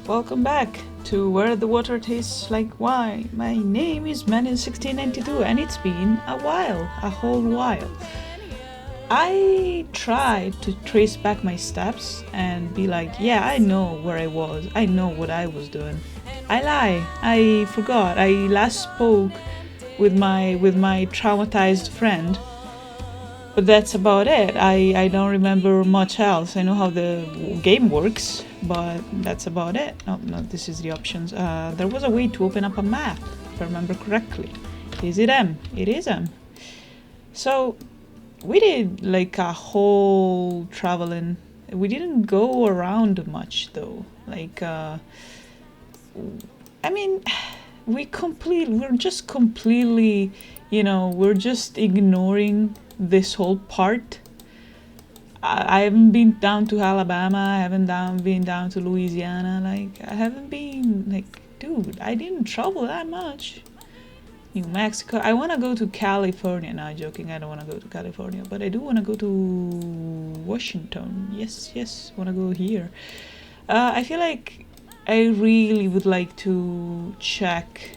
Welcome back to Where the Water Tastes Like Wine. My name is Man1692 and it's been a while, a whole while. I tried to trace back my steps and be like, yeah, I know where I was, I know what I was doing. I lie, I forgot. I last spoke with my traumatized friend. But that's about it. I don't remember much else. I know how the game works, but that's about it. Oh, no, this is the options. There was a way to open up a map, if I remember correctly. Is it M? It is M. So, we did like a whole traveling. We didn't go around much though. Like, I mean, we're just completely, we're just ignoring this whole part. I haven't been down to Alabama, I haven't been down to Louisiana, like, I haven't been, like, dude, I didn't travel that much. New Mexico, I want to go to California, no, joking, I don't want to go to California, but I do want to go to Washington, yes, want to go here. I feel like I really would like to check.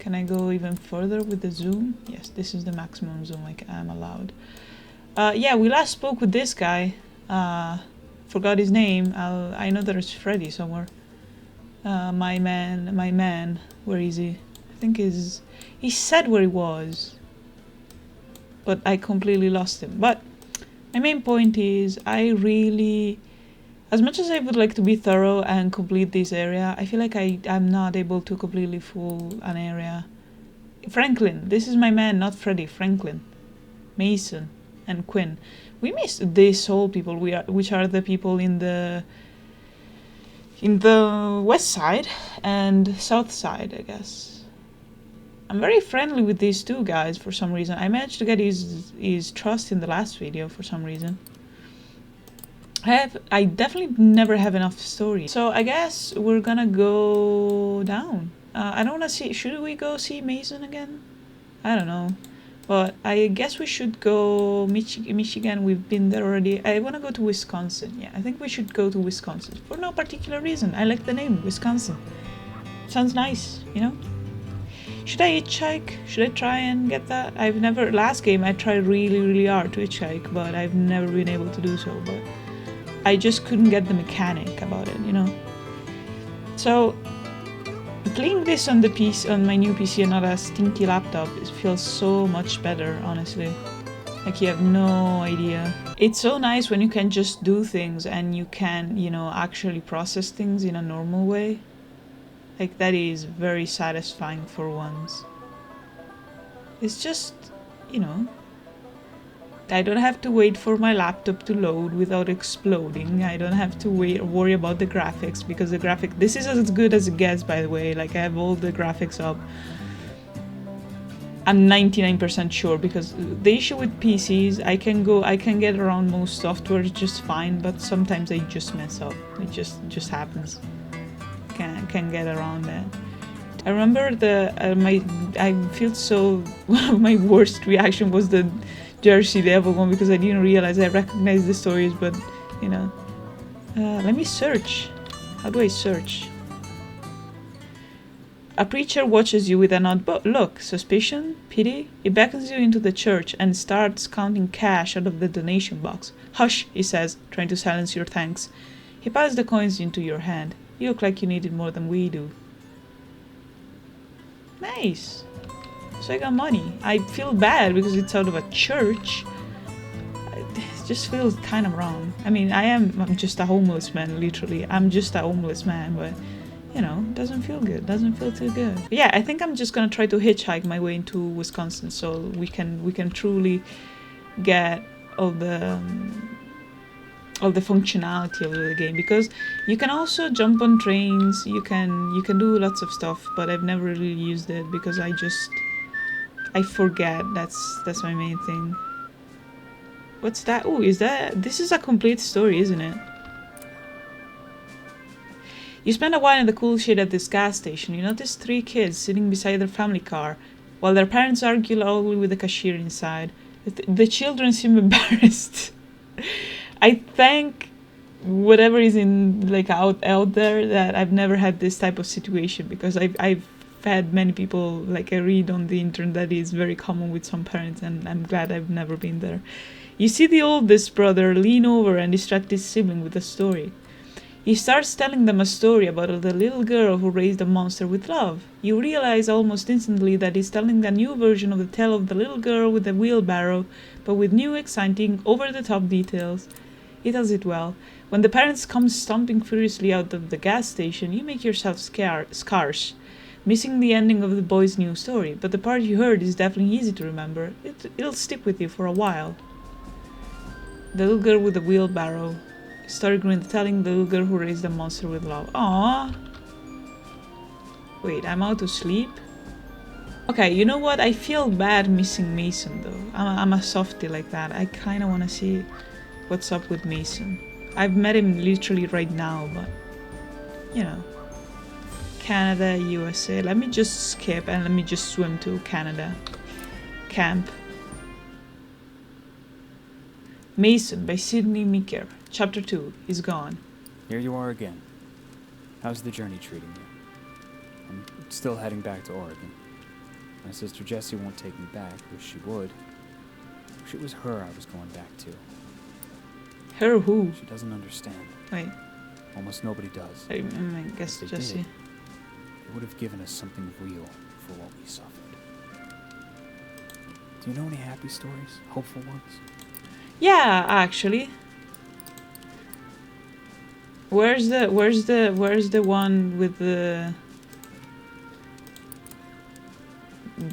Can I go even further with the zoom? Yes, this is the maximum zoom I'm allowed. Yeah, we last spoke with this guy. Forgot his name. I know there's Freddy somewhere. My man. Where is he? I think he said where he was. But I completely lost him. But my main point is I really, as much as I would like to be thorough and complete this area, I feel like I'm not able to completely fool an area. Franklin, this is my man, not Freddy. Franklin, Mason, and Quinn. We missed these whole people, which are the people in the west side and south side, I guess. I'm very friendly with these two guys for some reason. I managed to get his trust in the last video for some reason. I definitely never have enough stories. So I guess we're gonna go down. I don't wanna see, should we go see Mason again? I don't know. But I guess we should go Michigan, we've been there already. I wanna go to Wisconsin. Yeah, I think we should go to Wisconsin. For no particular reason. I like the name, Wisconsin. Sounds nice, you know? Should I hitchhike? Should I try and get that? Last game I tried really hard to hitchhike, but I've never been able to do so, but I just couldn't get the mechanic about it, you know? So, playing this on my new PC and not a stinky laptop, it feels so much better, honestly. Like, you have no idea. It's so nice when you can just do things and you can, actually process things in a normal way. Like, that is very satisfying for once. It's just, I don't have to wait for my laptop to load without exploding. I don't have to worry about the graphics, because this is as good as it gets, by the way. Like, I have all the graphics up. I'm 99% sure, because the issue with PCs, I can get around most software just fine, but sometimes I just mess up. It just happens. Can get around that. I remember I feel so, my worst reaction was the Jersey Devil one, because I didn't realize I recognized the stories, but let me search. How do I search? A preacher watches you with an odd look. Suspicion? Pity? He beckons you into the church and starts counting cash out of the donation box. Hush, he says, trying to silence your thanks. He piles the coins into your hand. You look like you need it more than we do. Nice. So I got money. I feel bad because it's out of a church. It just feels kind of wrong. I mean, I'm just a homeless man, literally. I'm just a homeless man, but, it doesn't feel good. Doesn't feel too good. But yeah, I think I'm just gonna try to hitchhike my way into Wisconsin so we can truly get all the functionality of the game, because you can also jump on trains, you can do lots of stuff, but I've never really used it because I forget. That's my main thing. What's that? Oh, this is a complete story, isn't it? You spend a while in the cool shade at this gas station. You notice 3 kids sitting beside their family car while their parents argue loudly with the cashier inside. The children seem embarrassed. I thank whatever is in like out there, that I've never had this type of situation, because I've had many people, like I read on the internet, that is very common with some parents, and I'm glad I've never been there. You see the oldest brother lean over and distract his sibling with a story. He starts telling them a story about the little girl who raised a monster with love. You realize almost instantly that he's telling a new version of the tale of the little girl with the wheelbarrow, but with new, exciting, over-the-top details. He does it well. When the parents come stomping furiously out of the gas station, you make yourself scarce, missing the ending of the boy's new story, but the part you heard is definitely easy to remember. It'll stick with you for a while. The little girl with the wheelbarrow. Story telling the little girl who raised a monster with love. Aww. Wait, I'm out of sleep? Okay, you know what? I feel bad missing Mason though. I'm a softie like that. I kinda wanna see what's up with Mason. I've met him literally right now, but you know. Canada, USA. Let me just skip and let me just swim to Canada. Camp. Mason by Sidney Meeker. Chapter 2. He's gone. Here you are again. How's the journey treating you? I'm still heading back to Oregon. My sister Jessie won't take me back, wish she would. Wish it was her I was going back to. Her who? She doesn't understand. Wait. Almost nobody does. I guess Jessie. It would have given us something real for what we suffered. Do you know any happy stories? Hopeful ones? Yeah, actually. Where's the one with the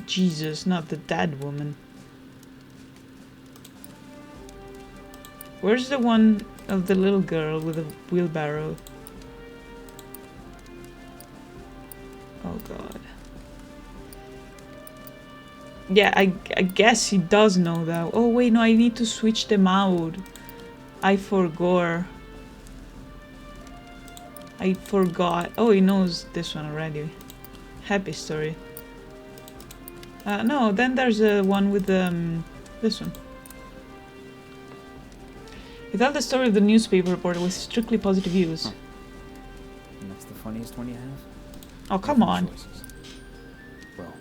Jesus, not the dead woman. Where's the one of the little girl with a wheelbarrow? Oh god. Yeah, I guess he does know that. Oh wait, no, I need to switch them out. I forgot. Oh, he knows this one already. Happy story. No, then there's the one with this one. He told the story of the newspaper reporter with strictly positive views. Huh. And that's the funniest one you have? Oh, come on. Choices. Well,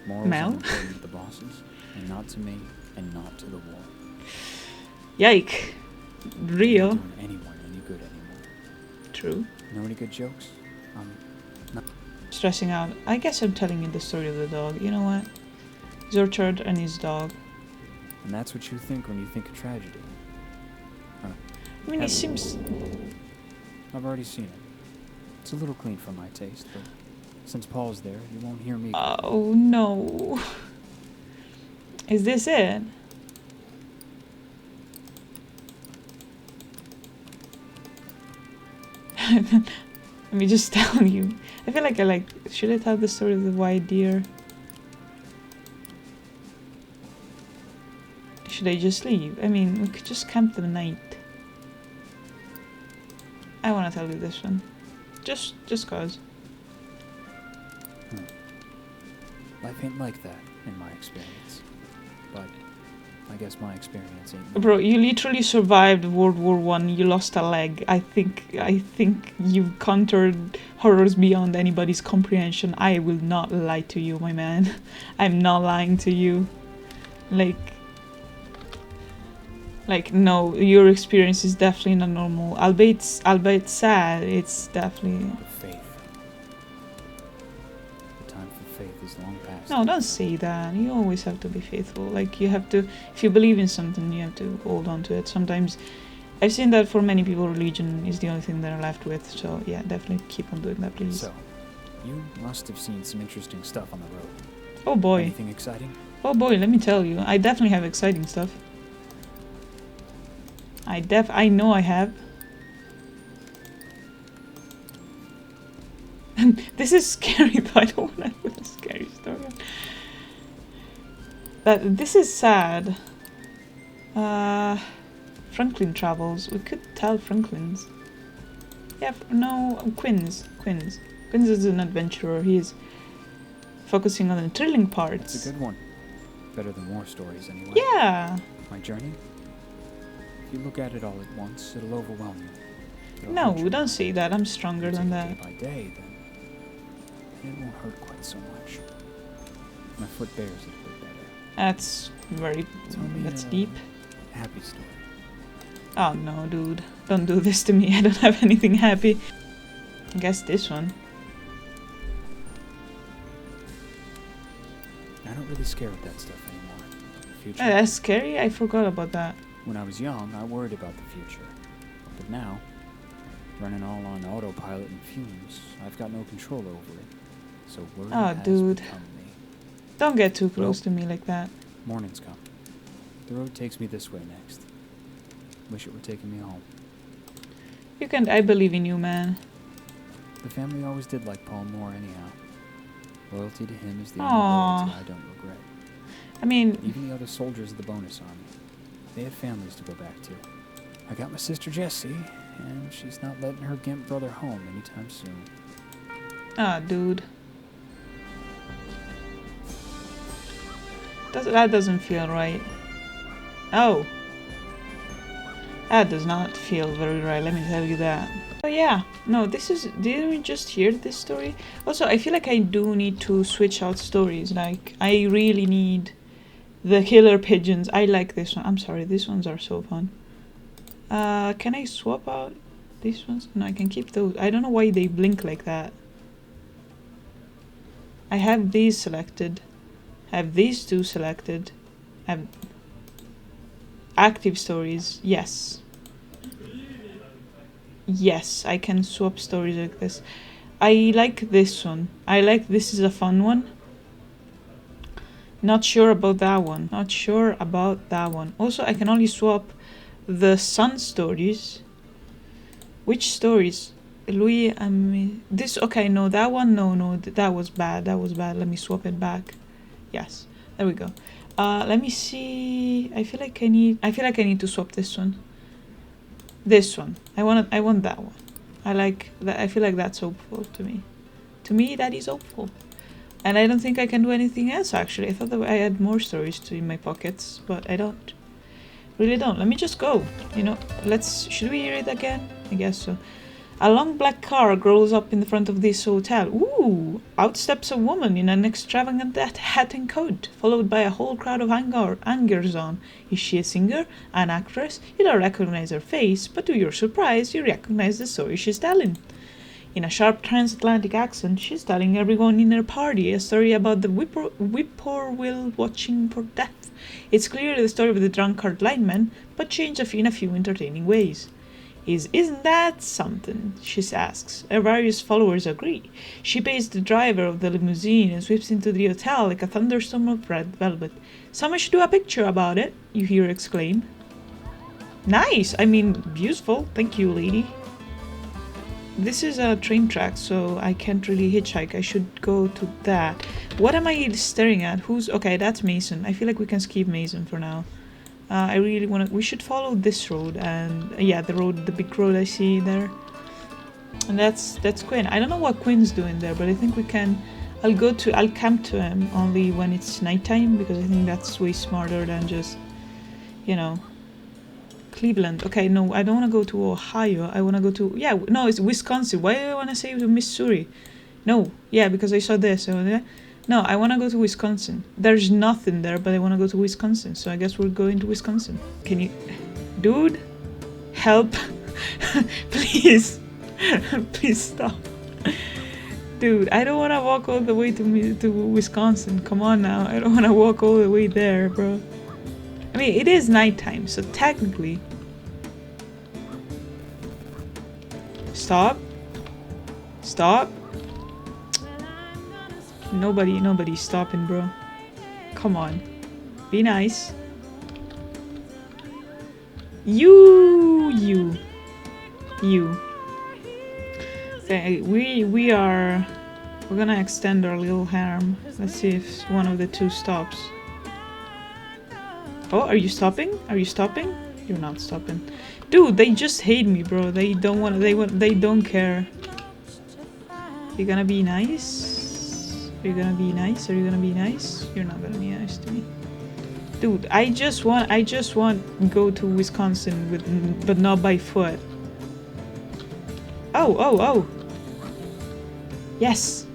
morals Mel? are important to the bosses, and not to me, and not to the war. Yike. Real. Not doing anyone any good anymore. True. Know any good jokes? Not Stressing out. I guess I'm telling you the story of the dog. You know what? Zurchard and his dog. And that's what you think when you think of tragedy. Huh. I mean, he seems... I've already seen it. It's a little clean for my taste, but since Paul's there, you won't hear me. Oh, no. Is this it? Let me just tell you. I feel like should I tell the story of the white deer? Should I just leave? I mean, we could just camp the night. I want to tell you this one. Just cause. Life ain't like that, in my experience. But I guess my experience ain't... Bro, you literally survived World War One. You lost a leg. I think you've conquered horrors beyond anybody's comprehension. I will not lie to you, my man. I'm not lying to you. Like no, your experience is definitely not normal. Albeit sad, it's definitely... Faith. The time for faith is long past. No, don't say that. You always have to be faithful. Like, you have to... If you believe in something, you have to hold on to it. Sometimes... I've seen that for many people, religion is the only thing they're left with. So, yeah, definitely keep on doing that, please. So, you must have seen some interesting stuff on the road. Oh, boy. Anything exciting? Oh, boy, let me tell you. I definitely have exciting stuff. I know I have. This is scary, though. I don't want to put a scary story on. This is sad. Franklin travels. We could tell Franklin's. Yeah, no, Quinn's. Quinn's is an adventurer. He's focusing on the thrilling parts. It's a good one. Better than war stories, anyway. Yeah. My journey? If you look at it all at once, it'll overwhelm you. It'll No, hurt you. don't say that. I'm stronger If you than take it that. day by day, then it won't hurt quite so much. My foot bears it a bit better. That's very... Tell me that's a deep. happy story. Oh no, dude. Don't do this to me. I don't have anything happy. I guess this one. I don't really scare with that stuff anymore. The future. That's scary. I forgot about that. When I was young, I worried about the future. But now, running all on autopilot and fumes, I've got no control over it. So worry has dude. become me. Don't get too close to me like that. Morning's come. The road takes me this way next. Wish it were taking me home. You can... I believe in you, man. The family always did like Paul more anyhow. Loyalty to him is the Aww. only loyalty I don't regret. I mean... Even the other soldiers of the bonus army, they had families to go back to. I got my sister Jessie, and she's not letting her gimp brother home anytime soon. dude. That doesn't feel right. Oh. That does not feel very right, let me tell you that. Oh yeah, no, this is... Didn't we just hear this story? Also, I feel like I do need to switch out stories. Like, I really need the killer pigeons. I like this one. I'm sorry, these ones are so fun. Can I swap out these ones? No, I can keep those. I don't know why they blink like that. I have these selected. I have these two selected. I have active stories. Yes. Yes, I can swap stories like this. I like this one. I like this is a fun one. Not sure about that one. Not sure about that one. Also, I can only swap the sun stories. Which stories? Louis and this... Okay, no, that one, no, that was bad. That was bad. Let me swap it back. Yes, there we go. Let me see. I feel like I need to swap this one. This one. I want that one. I like that. I feel like that's hopeful to me. To me, that is hopeful. And I don't think I can do anything else, actually. I thought that I had more stories in my pockets, but I don't. Really don't. Let me just go. You know, should we hear it again? I guess so. A long black car rolls up in the front of this hotel. Ooh! Out steps a woman in an extravagant hat and coat, followed by a whole crowd of hangers-on. Is she a singer? An actress? You don't recognize her face, but to your surprise, you recognize the story she's telling. In a sharp transatlantic accent, she's telling everyone in her party a story about the whippoorwill watching for death. It's clearly the story of the drunkard lineman, but changed in a few entertaining ways. Isn't that something? She asks. Her various followers agree. She pays the driver of the limousine and sweeps into the hotel like a thunderstorm of red velvet. Someone should do a picture about it, you hear her exclaim. Nice! I mean, beautiful. Thank you, lady. This is a train track, so I can't really hitchhike. I should go to that. What am I staring at? Okay, that's Mason. I feel like we can skip Mason for now. I really want to... We should follow this road and... yeah, the big road I see there. And that's Quinn. I don't know what Quinn's doing there, but I think we can... I'll camp to him only when it's nighttime, because I think that's way smarter than just, you know... Cleveland. Okay, no, I don't want to go to Ohio. I want to go to... Yeah, no, it's Wisconsin. Why do I want to say to Missouri? No, yeah, because I saw this. No, I want to go to Wisconsin. There's nothing there, but I want to go to Wisconsin. So I guess we're going to Wisconsin. Can you... Dude? Help. Please. Please stop. Dude, I don't want to walk all the way to Wisconsin. Come on now. I don't want to walk all the way there, bro. I mean, it is nighttime, so technically... Stop. Stop. Nobody's stopping, bro. Come on. Be nice. You. Okay, we're gonna extend our little arm. Let's see if one of the two stops. Oh, are you stopping? Are you stopping? You're not stopping. Dude, they just hate me, bro. They don't care. You're gonna be nice? Are you gonna be nice? Are you gonna be nice? You're not gonna be nice to me. Dude, I just want go to Wisconsin but not by foot. Oh. Yes.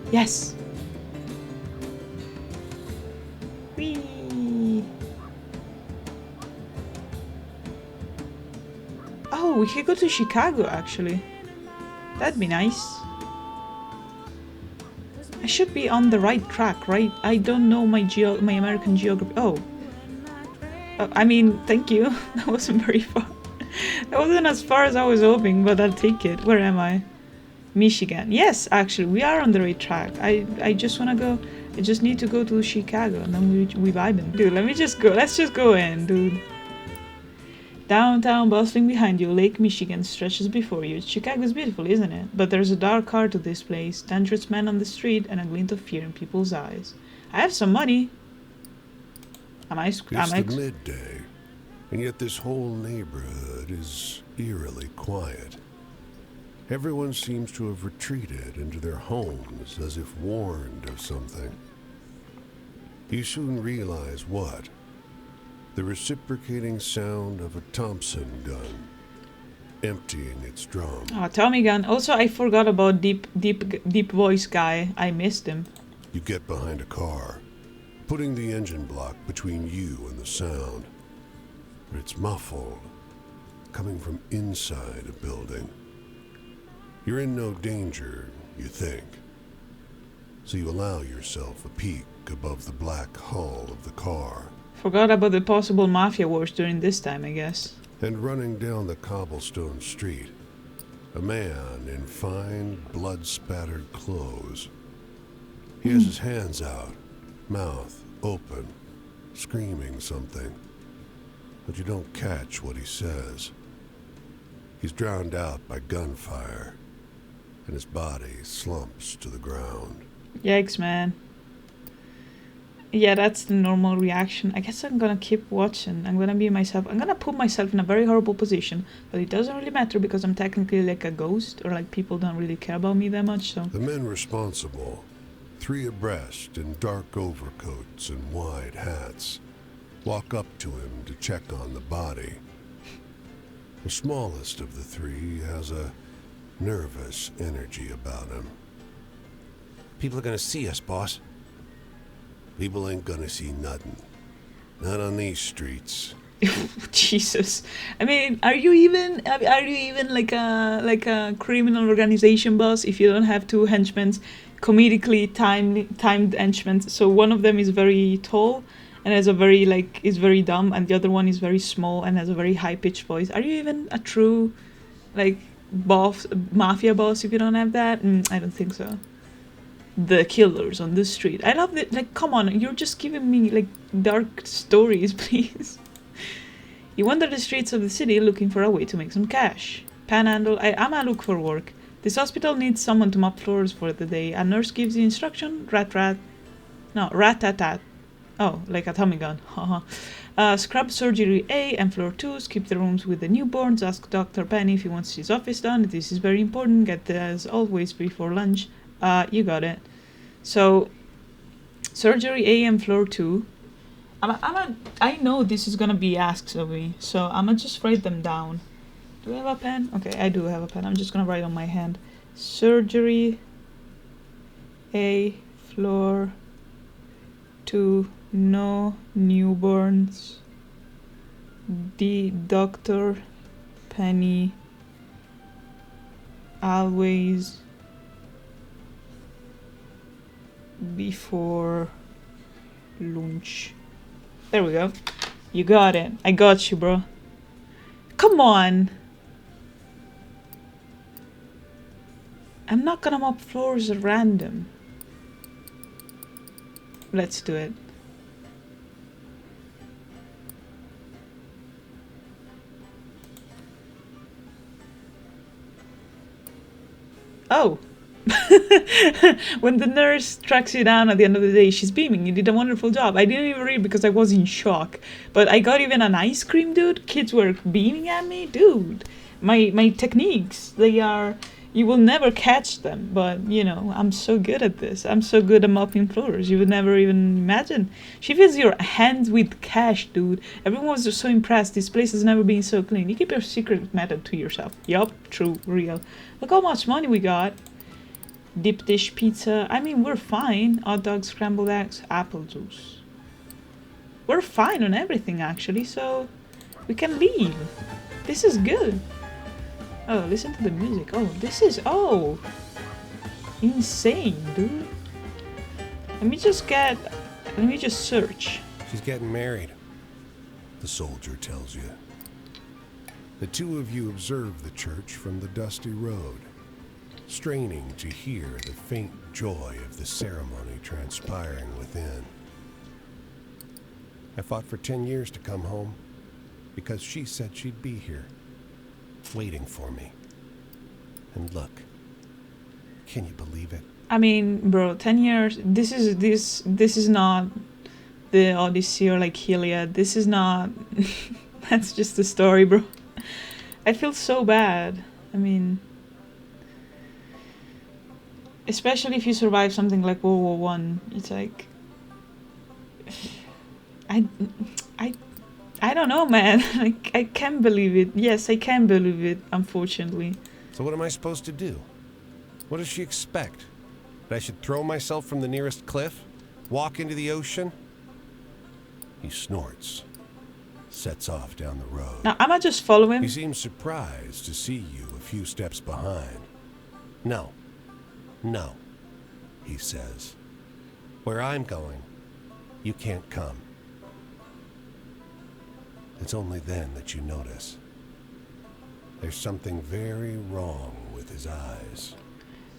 Whee. Oh, we could go to Chicago actually. That'd be nice. I should be on the right track, right? I don't know my American geography. Oh. I mean, thank you. That wasn't very far. That wasn't as far as I was hoping, but I'll take it. Where am I? Michigan. Yes, actually, we are on the right track. I just want to go. I just need to go to Chicago, and then we vibing. Dude, let's just go in, dude. Downtown bustling behind you, Lake Michigan stretches before you. Chicago's beautiful, isn't it? But there's a dark heart to this place, dangerous men on the street, and a glint of fear in people's eyes. I have some money. It's the midday, and yet this whole neighborhood is eerily quiet. Everyone seems to have retreated into their homes as if warned of something. You soon realize what? The reciprocating sound of a Thompson gun, emptying its drum. Oh, Tommy gun. Also, I forgot about deep voice guy. I missed him. You get behind a car, putting the engine block between you and the sound. But it's muffled, coming from inside a building. You're in no danger, you think. So you allow yourself a peek above the black hull of the car. Forgot about the possible mafia wars during this time, I guess. And running down the cobblestone street, a man in fine, blood-spattered clothes. He has his hands out, mouth open, screaming something. But you don't catch what he says. He's drowned out by gunfire, and his body slumps to the ground. Yikes, man. Yeah, that's the normal reaction. I guess I'm gonna keep watching. I'm gonna be myself. I'm gonna put myself in a very horrible position, but it doesn't really matter because I'm technically like a ghost, or like people don't really care about me that much, so. The men responsible, 3 abreast in dark overcoats and wide hats, walk up to him to check on the body. The smallest of the 3 has a nervous energy about him. People are gonna see us, boss. People ain't gonna see nothing. Not on these streets. Jesus. I mean, are you even like a criminal organization boss if you don't have 2 henchmen, comedically timed henchmen? So one of them is very tall and has a very is very dumb, and the other one is very small and has a very high pitched voice. Are you even a true mafia boss if you don't have that? I don't think so. The killers on the street. I love that. Come on, you're just giving me dark stories, please. You wander the streets of the city looking for a way to make some cash. Panhandle. I'ma look for work. This hospital needs someone to mop floors for the day. A nurse gives the instruction. Rat-tat-tat. Oh, like a Tommy gun. Scrub surgery A and floor 2. Skip the rooms with the newborns. Ask Dr. Penny if he wants his office done. This is very important. Get there as always before lunch. You got it. So, surgery A and floor 2. I know this is gonna be asked of me, so I'ma just write them down. Do I have a pen? Okay, I do have a pen. I'm just gonna write on my hand. Surgery A, floor 2, no newborns. D, Dr. Penny, always before lunch. There we go. You got it. I got you, bro. Come on. I'm not gonna mop floors at random. Let's do it. Oh. When the nurse tracks you down at the end of the day, she's beaming. You did a wonderful job. I didn't even read because I was in shock. But I got even an ice cream, dude. Kids were beaming at me. Dude, my techniques, they are You will never catch them, but you know, I'm so good at this. I'm so good at mopping floors. You would never even imagine. She fills your hands with cash, dude. Everyone was just so impressed. This place has never been so clean. You keep your secret method to yourself. Yup, true, real. Look how much money we got. Deep dish pizza. I mean, we're fine. Hot dogs, scrambled eggs, apple juice. We're fine on everything, actually, so we can leave. This is good. Oh, listen to the music. Oh, this is... Oh! Insane, dude. Let me just search. She's getting married, the soldier tells you. The two of you observe the church from the dusty road, straining to hear the faint joy of the ceremony transpiring within. I fought for 10 years to come home because she said she'd be here, waiting for me. And look, can you believe it? I mean, bro, 10 years. This is not the Odyssey or like Iliad. This is not. That's just a story, bro. I feel so bad. I mean, especially if you survive something like World War One. It's like, I don't know, man. Like, I can't believe it. Yes, I can believe it, unfortunately. So what am I supposed to do? What does she expect? That I should throw myself from the nearest cliff? Walk into the ocean? He snorts, sets off down the road. Now, am I just following? He seems surprised to see you a few steps behind. No, he says. Where I'm going, you can't come. It's only then that you notice. There's something very wrong with his eyes.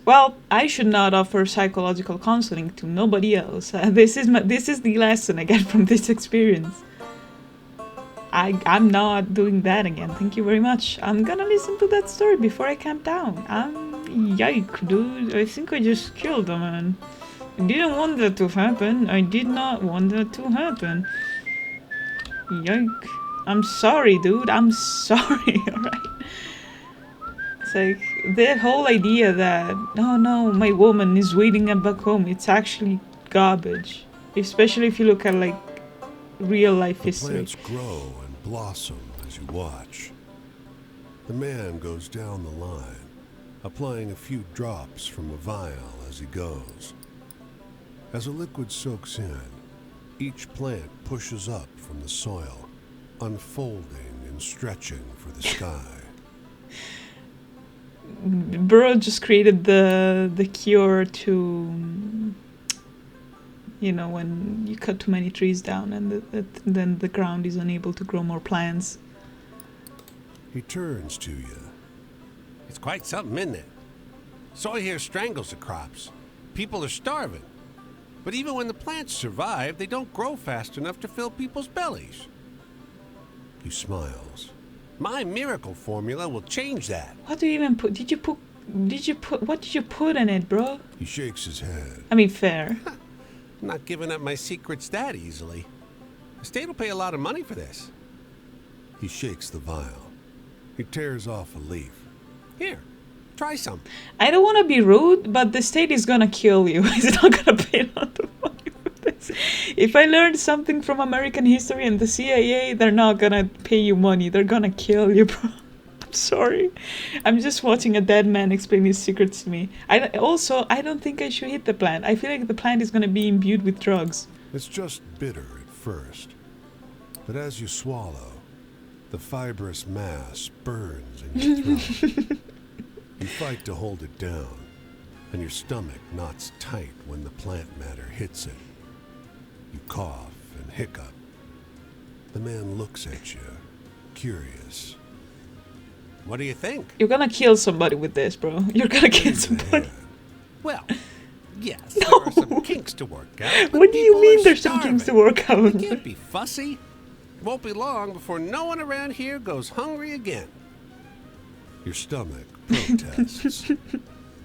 Well, I should not offer psychological counseling to nobody else. This is the lesson I get from this experience. I'm not doing that again. Thank you very much. I'm gonna listen to that story before I camp down. Yike, dude. I think I just killed a man. I didn't want that to happen. I did not want that to happen. Yike. I'm sorry, dude. I'm sorry, alright? It's like, the whole idea that, oh no, my woman is waiting back home, it's actually garbage. Especially if you look at, like, real life history. Plants grow and blossom as you watch. The man goes down the line, applying a few drops from a vial as he goes. As the liquid soaks in, each plant pushes up from the soil, unfolding and stretching for the sky. Burrow just created the cure to, you know, when you cut too many trees down and then the ground is unable to grow more plants. He turns to you. It's quite something, isn't it? Soy here strangles the crops. People are starving. But even when the plants survive, they don't grow fast enough to fill people's bellies. He smiles. My miracle formula will change that. What do you even put? What did you put in it, bro? He shakes his head. I mean, fair. I'm not giving up my secrets that easily. The state will pay a lot of money for this. He shakes the vial. He tears off a leaf. Here, try some. I don't want to be rude, but the state is gonna kill you. It's not gonna pay a lot of money for this. If I learned something from American history and the CIA, they're not gonna pay you money. They're gonna kill you, bro. I'm sorry. I'm just watching a dead man explain his secrets to me. I don't think I should hit the plant. I feel like the plant is gonna be imbued with drugs. It's just bitter at first. But as you swallow, the fibrous mass burns in your throat. You fight to hold it down, and your stomach knots tight when the plant matter hits it. You cough and hiccup. The man looks at you, curious. What do you think? You're gonna kill somebody with this, bro. You're gonna kill somebody. Well, yes, No. there are some kinks to work out. but What do you people mean are there's some things to starving. work out? You can't be fussy. It won't be long before no one around here goes hungry again. Your stomach protests.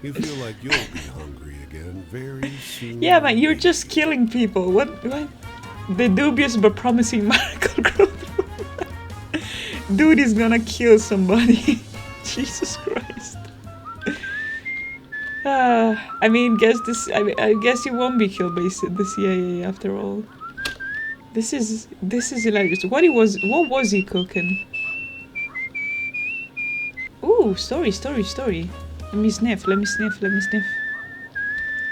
You feel like you'll be hungry again very soon. Yeah, but you're indeed. just killing people. What? The dubious but promising miracle growth. Dude is gonna kill somebody. Jesus Christ. I mean, I guess you won't be killed by the CIA after all. This is hilarious. What was he cooking? Ooh, story. Let me sniff. Let me sniff. Let me sniff.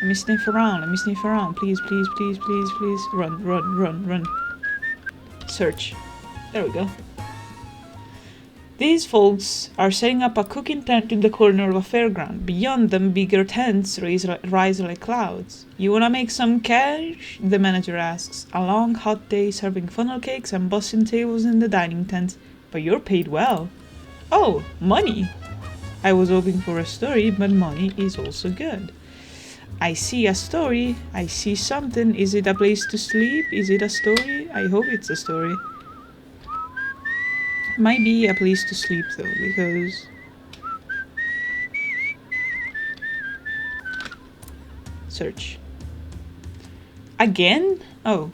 Let me sniff around. Let me sniff around. Please. Run. Search. There we go. These folks are setting up a cooking tent in the corner of a fairground. Beyond them, bigger tents rise like clouds. You wanna make some cash? The manager asks. A long, hot day serving funnel cakes and bussing tables in the dining tent. But you're paid well. Oh, money! I was hoping for a story, but money is also good. I see a story. I see something. Is it a place to sleep? Is it a story? I hope it's a story. Might be a place to sleep though, because search. Again? Oh.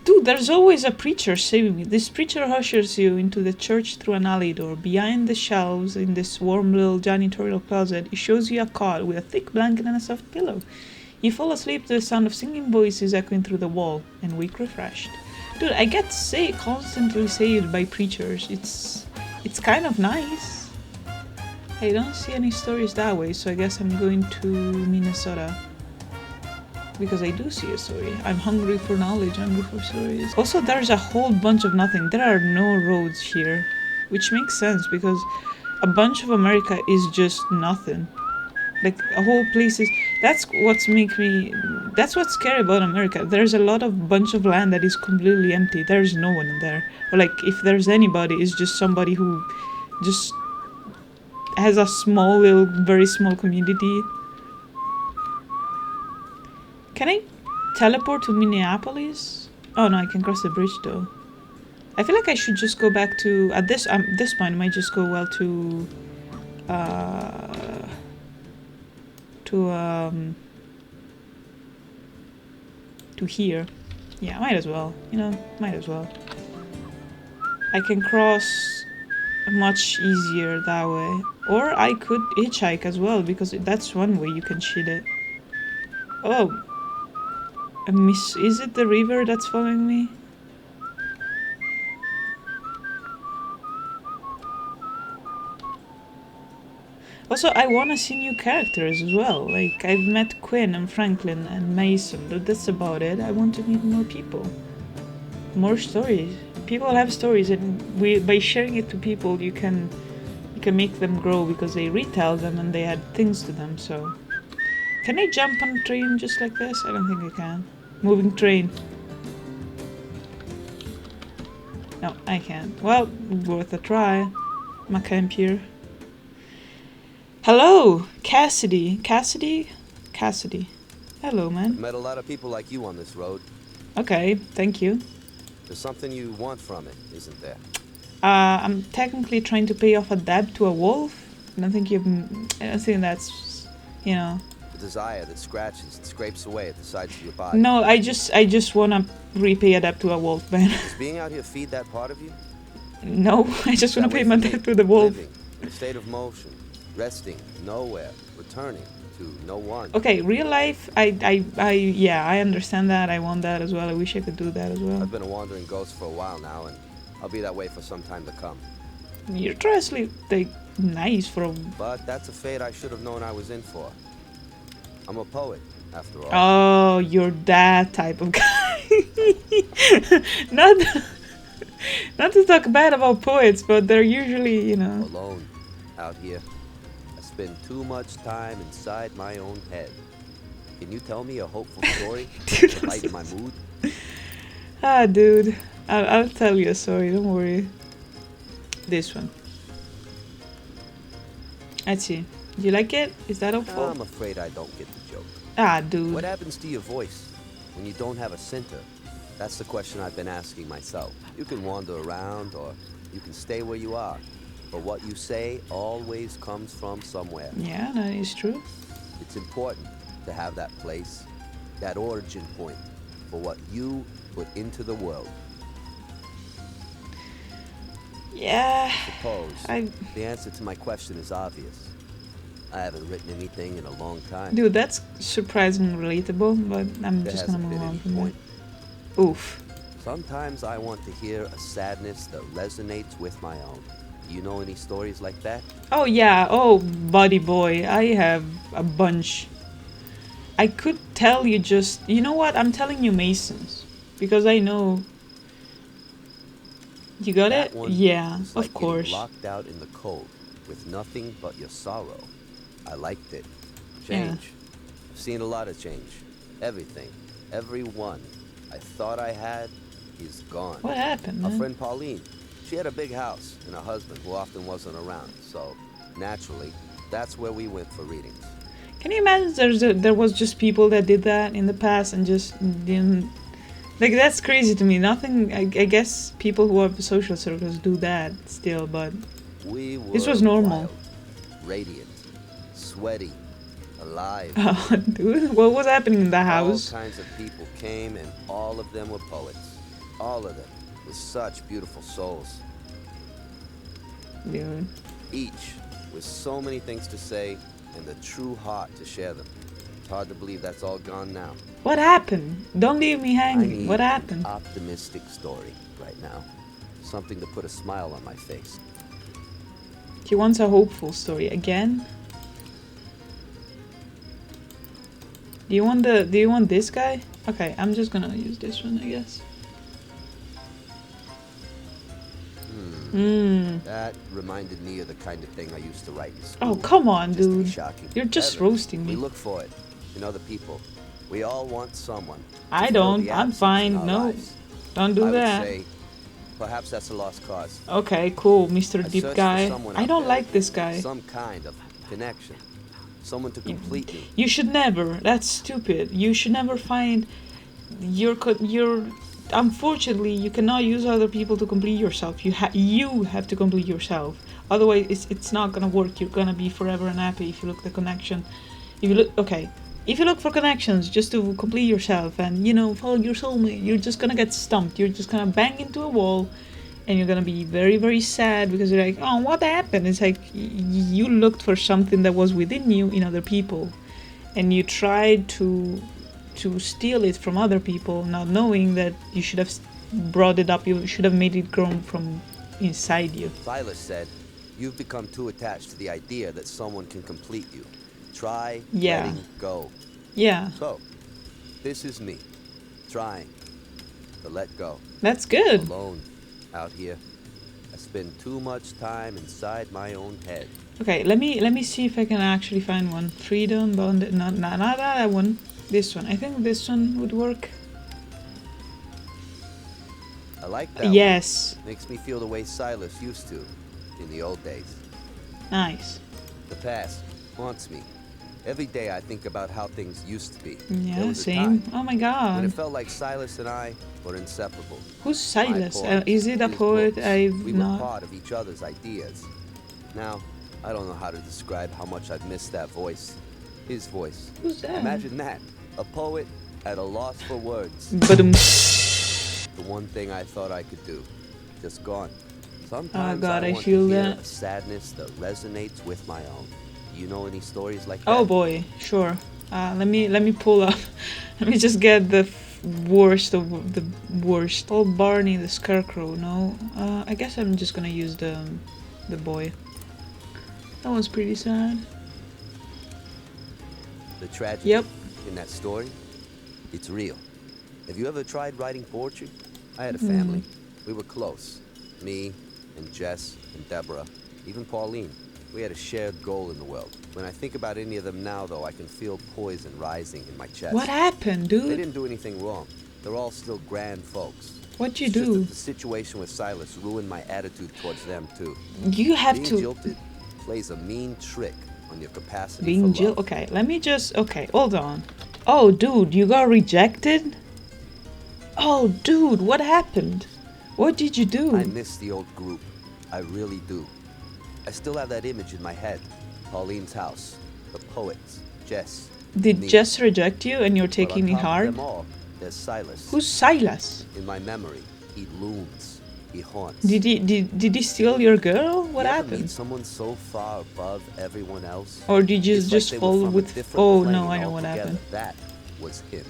Dude, there's always a preacher saving me. This preacher ushers you into the church through an alley door. Behind the shelves in this warm little janitorial closet, he shows you a cot with a thick blanket and a soft pillow. You fall asleep to the sound of singing voices echoing through the wall, and wake refreshed. Dude, I get constantly saved by preachers. It's kind of nice. I don't see any stories that way, so I guess I'm going to Minnesota. Because I do see a story. I'm hungry for knowledge, hungry for stories. Also, there's a whole bunch of nothing. There are no roads here. Which makes sense, because a bunch of America is just nothing. Like, a whole place is... That's what's scary about America. There's a lot of bunch of land that is completely empty. There's no one in there. Or like, if there's anybody, it's just somebody who just has a very small community. Can I teleport to Minneapolis? Oh no, I can cross the bridge though. I feel like I should just go back to... At this point, I might just go well to... to here. Yeah, might as well. Might as well. I can cross much easier that way. Or I could hitchhike as well, because that's one way you can cheat it. Oh. Is it the river that's following me? Also, I want to see new characters as well. Like, I've met Quinn and Franklin and Mason, but that's about it. I want to meet more people. More stories. People have stories, and by sharing it to people, you can make them grow because they retell them and they add things to them, so... Can I jump on a train just like this? I don't think I can. Moving train. No, I can't. Well, worth a try. My camp here. Hello, Cassidy. Cassidy? Hello, man. I've met a lot of people like you on this road. Okay, thank you. There's something you want from it, isn't there? I'm technically trying to pay off a debt to a wolf. I don't think that's, The desire that scratches and scrapes away at the sides of your body. No, I just wanna repay a debt to a wolf, man. Does being out here feed that part of you? No, I just wanna pay my debt to the wolf. Living in a state of motion, resting nowhere, returning to no one. Okay, real life, yeah, I understand that. I want that as well. I wish I could do that as well. I've been a wandering ghost for a while now, and I'll be that way for some time to come. You're dressed like nice for a... But that's a fate I should have known I was in for. I'm a poet, after all. Oh, you're that type of guy. Not to talk bad about poets, but they're usually, Alone, out here. I spend too much time inside my own head. Can you tell me a hopeful story to lighten my mood? Ah, dude. I'll tell you a story, don't worry. This one. Let's see. Do you like it? Is that hopeful? I'm afraid I don't get the joke. Ah, dude. What happens to your voice when you don't have a center? That's the question I've been asking myself. You can wander around or you can stay where you are. But what you say always comes from somewhere. Yeah, that is true. It's important to have that place, that origin point for what you put into the world. Yeah. Suppose the answer to my question is obvious. I haven't written anything in a long time. Dude, that's surprisingly relatable, but I'm There just gonna hasn't move been on any from that. point. Oof. Sometimes I want to hear a sadness that resonates with my own. Do you know any stories like that? Oh yeah, oh buddy boy, I have a bunch. I could tell you just, you know what, I'm telling you Masons. Because I know. You got That it? one Yeah, was of like getting course. locked out in the cold with nothing but your sorrow. I liked it. Yeah. Change. I've seen a lot of change. Everything. Everyone I thought I had is gone. What happened, Our man? friend Pauline, she had a big house and a husband who often wasn't around. So, naturally, that's where we went for readings. Can you imagine there was just people that did that in the past and just didn't. Like, that's crazy to me. Nothing. I guess people who have social circles do that still, but We were this was normal. wild, radiant, sweaty, alive. Oh, dude, what was happening in the house? All kinds of people came, and all of them were poets. All of them with such beautiful souls. Dude. Each with so many things to say and the true heart to share them. It's hard to believe that's all gone now. What happened? Don't leave me I hanging. need What happened? an optimistic story right now. Something to put a smile on my face. He wants a hopeful story again. Do you want this guy? Okay, I'm just gonna use this one, I guess. That reminded me of the kind of thing I used to write in school. Oh, come on, Just to be dude. shocking. You're just Heaven. roasting We me. look for it in other people. We all want someone. to I fill don't. the I'm absence in fine. our No. lives. Don't do I that. would say, perhaps that's a lost cause. Okay, cool, Mr. I Deep searched for Guy. someone I out don't there, like this guy. Some kind of connection. Someone to complete me. You should never. That's stupid. You should never find your. Unfortunately, you cannot use other people to complete yourself. You have to complete yourself. Otherwise, it's not gonna work. You're gonna be forever unhappy if you look the connection. If you look if you look for connections just to complete yourself and follow your soulmate, you're just gonna get stumped. You're just gonna bang into a wall, and you're gonna be very, very sad because you're like, oh, what happened? It's like you looked for something that was within you in other people, and you tried to steal it from other people, not knowing that you should have brought it up. You should have made it grow from inside you. Silas said, you've become too attached to the idea that someone can complete you. Try Yeah. letting go. Yeah, So, this is me, trying to let go. that's good. Alone, out here. I spend too much time inside my own head. Okay, let me see if I can actually find one. Freedom, bonded, not that one. This one. I think this one would work. I like that Yes, one. Makes me feel the way Silas used to in the old days. nice. The past haunts me. Every day I think about how things used to be. Yeah, There was a same. time Oh my when it god. felt like Silas and I were inseparable. Who's Silas? My poems, Is it a his poet? books, I've we were not. part of each other's ideas. Now, I don't know how to describe how much I've missed that voice. His voice. Who's that? Imagine that. A poet at a loss for words. Badum. The one thing I thought I could do. Just gone. Sometimes God, I want feel to hear that. a sadness that resonates with my own. Do you know any stories like that? Oh boy, sure. Let me pull up. Let me just get the worst of the worst. Oh, Barney the Scarecrow. No, I guess I'm just gonna use the boy. That one's pretty sad. The tragedy Yep. in that story, it's real. Have you ever tried writing poetry? I had a family. We were close. Me and Jess and Deborah, even Pauline. We had a shared goal in the world. When I think about any of them now, though, I can feel poison rising in my chest. What happened, They dude? didn't do anything wrong. They're all still grand folks. What'd you It's just do? that the situation with Silas ruined my attitude towards them, too. You have Being to. jilted plays a mean trick on your capacity Being for Jill. love. Okay, let me just. Okay, hold on. Oh, dude, you got rejected? Oh, dude, what happened? What did you do? I miss the old group. I really do. I still have that image in my head. Pauline's house, the poets, Jess. Did me. Jess reject you and you're But taking on it top of hard? them all, there's Silas. Who's Silas? In my memory, he looms. He haunts. Did he steal your girl? What You ever meet happened? someone so far above everyone else? Or did you It's like just they were fall from a with... different Oh plane no, I know what altogether. happened. That was him.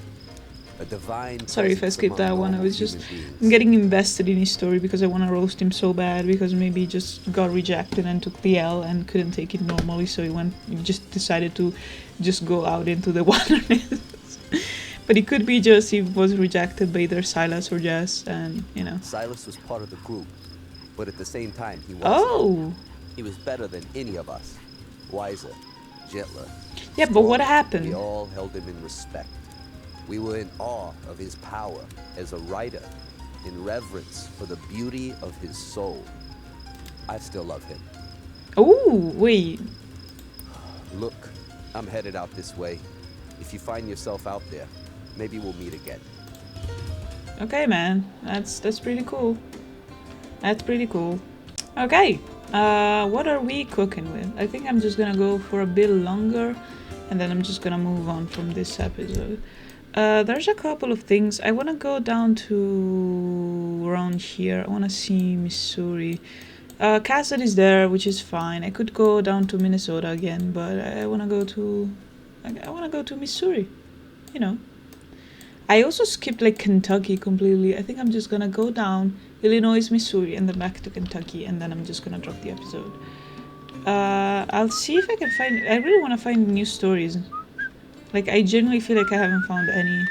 A divine Sorry if I presence skipped among that one. I normal was just human I'm beings. getting invested in his story because I want to roast him so bad, because maybe he just got rejected and took the L and couldn't take it normally, so he just decided to just go out into the wilderness. But it could be just he was rejected by either Silas or Jess, and you know. Silas was part of the group, but at the same time he wasn't. Oh, He was better than any of us. Wiser, gentler. yeah, but what stronger. happened? We all held him in respect. We were in awe of his power as a writer, in reverence for the beauty of his soul. I still love him. Oh, wait. Look, I'm headed out this way. If you find yourself out there, maybe we'll meet again. Okay, man. That's pretty cool. That's pretty cool. Okay. What are we cooking with? I think I'm just gonna go for a bit longer, and then I'm just gonna move on from this episode. There's a couple of things. I wanna go down to around here. I wanna see Missouri. Cassidy is there, which is fine. I could go down to Minnesota again, but I wanna go to Missouri. You know. I also skipped like Kentucky completely. I think I'm just gonna go down Illinois, Missouri, and then back to Kentucky, and then I'm just gonna drop the episode. I'll see if I can find... I really want to find new stories. Like, I genuinely feel like I haven't found any.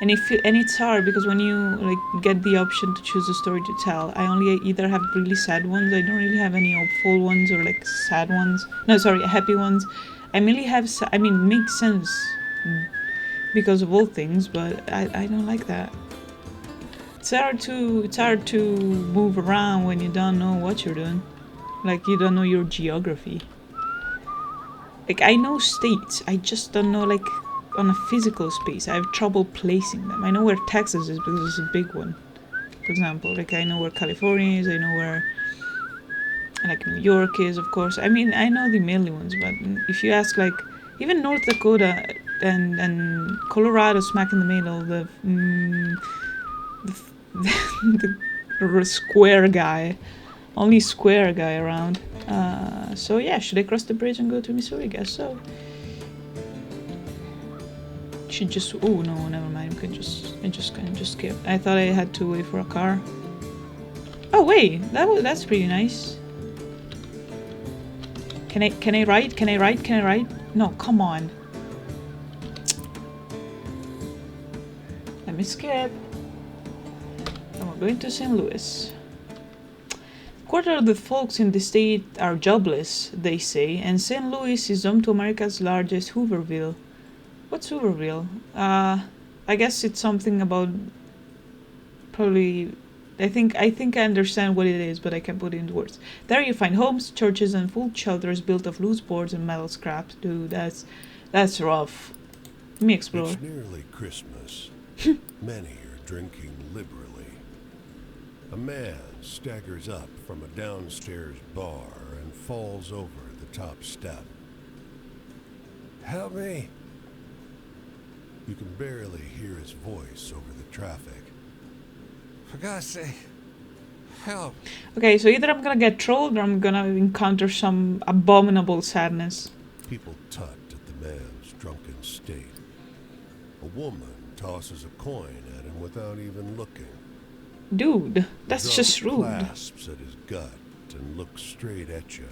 And it's hard because when you like get the option to choose a story to tell, I only either have really sad ones. I don't really have any hopeful ones or like sad ones. No, sorry, happy ones. I mainly have... I mean, makes sense because of all things, but I don't like that. It's hard to move around when you don't know what you're doing. Like, you don't know your geography. Like, I know states, I just don't know, like, on a physical space. I have trouble placing them. I know where Texas is because it's a big one, for example. Like, I know where California is, I know where, like, New York is, of course. I mean, I know the mainly ones, but if you ask, like, even North Dakota and Colorado smack in the middle, the square guy, only square guy around. So yeah, should I cross the bridge and go to Missouri? Guess so. Should just... oh no, never mind. I can just skip. I thought I had to wait for a car. Oh wait, that's pretty nice. Can I ride? Can I ride? Can I ride? No, come on. Let me skip. And we're going to St. Louis. Quarter of the folks in the state are jobless, they say, and St. Louis is home to America's largest Hooverville. What's Hooverville? I guess it's something about... probably... I think I understand what it is, but I can't put it into words. There you find homes, churches, and full shelters built of loose boards and metal scraps. Dude, that's rough. Let me explore. It's nearly Christmas. Many are drinking liberally. A man staggers up from a downstairs bar and falls over the top step. Help me! You can barely hear his voice over the traffic. For God's sake, help. Okay, so either I'm gonna get trolled or I'm gonna encounter some abominable sadness. People tut at the man's drunken state. A woman tosses a coin at him without even looking. Dude, that's The just drunk rude. clasps at his gut and looks straight at you.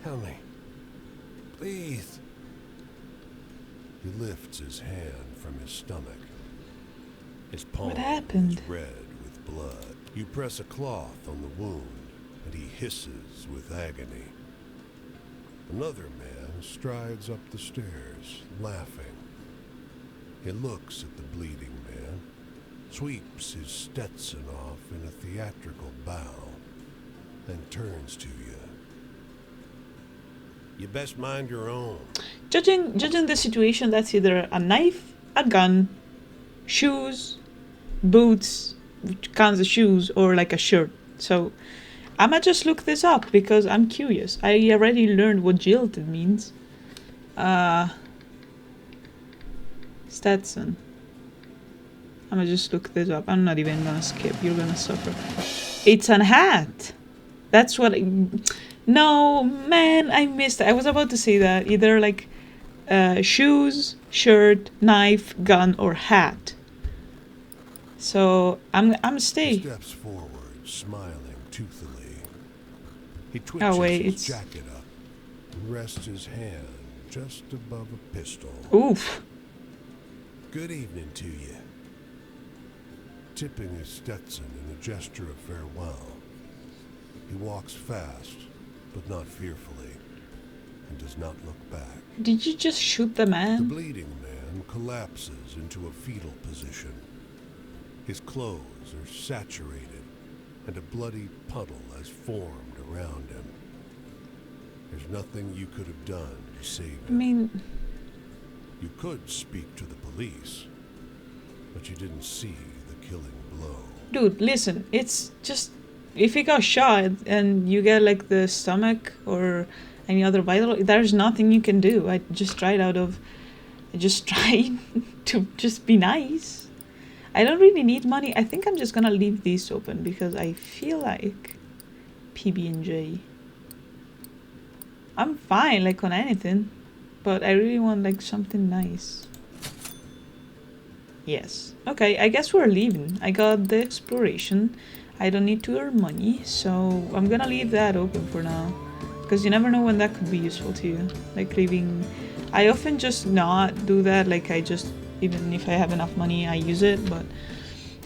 Help me. Please. He lifts his hand from his stomach. His palm What happened? is red with blood. You press a cloth on the wound, and he hisses with agony. Another man strides up the stairs, laughing. He looks at the bleeding man, sweeps his Stetson off in a theatrical bow, and turns to you. You best mind your own. Judging the situation, that's either a knife, a gun, shoes, boots, which counts as shoes, or like a shirt. So I'ma just look this up because I'm curious. I already learned what jilted means. Stetson. I'ma just look this up. I'm not even gonna skip. You're gonna suffer. It's a hat. That's what. No, man, I missed it. I was about to say that. Either like shoes, shirt, knife, gun, or hat. So I'm stay. He steps forward, smiling toothily. He Oh twitches wait, his it's jacket up and rests his hand just above a pistol. oof. Good evening to you. Tipping his Stetson in a gesture of farewell, he walks fast, but not fearfully, and does not look back. Did you just shoot the The man? bleeding man collapses into a fetal position. His clothes are saturated, and a bloody puddle has formed around him. There's nothing you could have done to save him. I mean, You could speak to the police, but you didn't see the killing blow. dude, listen. It's just if you got shot and you get like the stomach or any other vital, there's nothing you can do. I just tried to just be nice. I don't really need money. I think I'm just gonna leave these open because I feel like PB&J. I'm fine like on anything, but I really want like something nice. Yes. Okay, I guess we're leaving. I got the exploration. I don't need to earn money, so I'm gonna leave that open for now. Because you never know when that could be useful to you. Like leaving... I often just not do that, like I just... Even if I have enough money, I use it, but...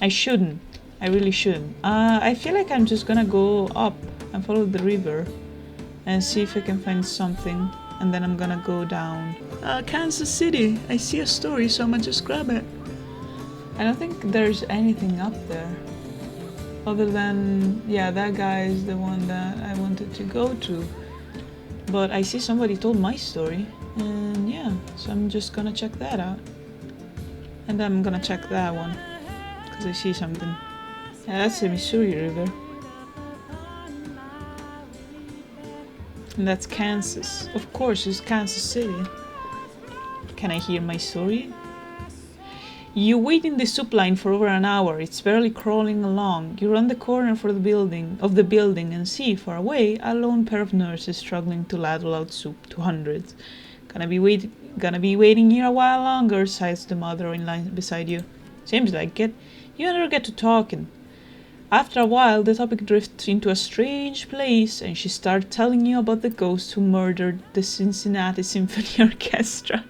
I shouldn't. I really shouldn't. I feel like I'm just gonna go up and follow the river. And see if I can find something. And then I'm gonna go down. Kansas City! I see a story, so I'm gonna just grab it. I don't think there's anything up there. Other than, yeah, that guy is the one that I wanted to go to. But I see somebody told my story. And yeah, so I'm just gonna check that out. And then I'm gonna check that one. Because I see something. Yeah, that's the Missouri River. And that's Kansas. Of course, it's Kansas City. Can I hear my story? You wait in the soup line for over an hour. It's barely crawling along. You run the corner for the building and see, far away, a lone pair of nurses struggling to ladle out soup to hundreds. Gonna be waiting here a while longer, sighs the mother in line beside you. Seems like it. You never get to talking. After a while, the topic drifts into a strange place, and she starts telling you about the ghost who murdered the Cincinnati Symphony Orchestra.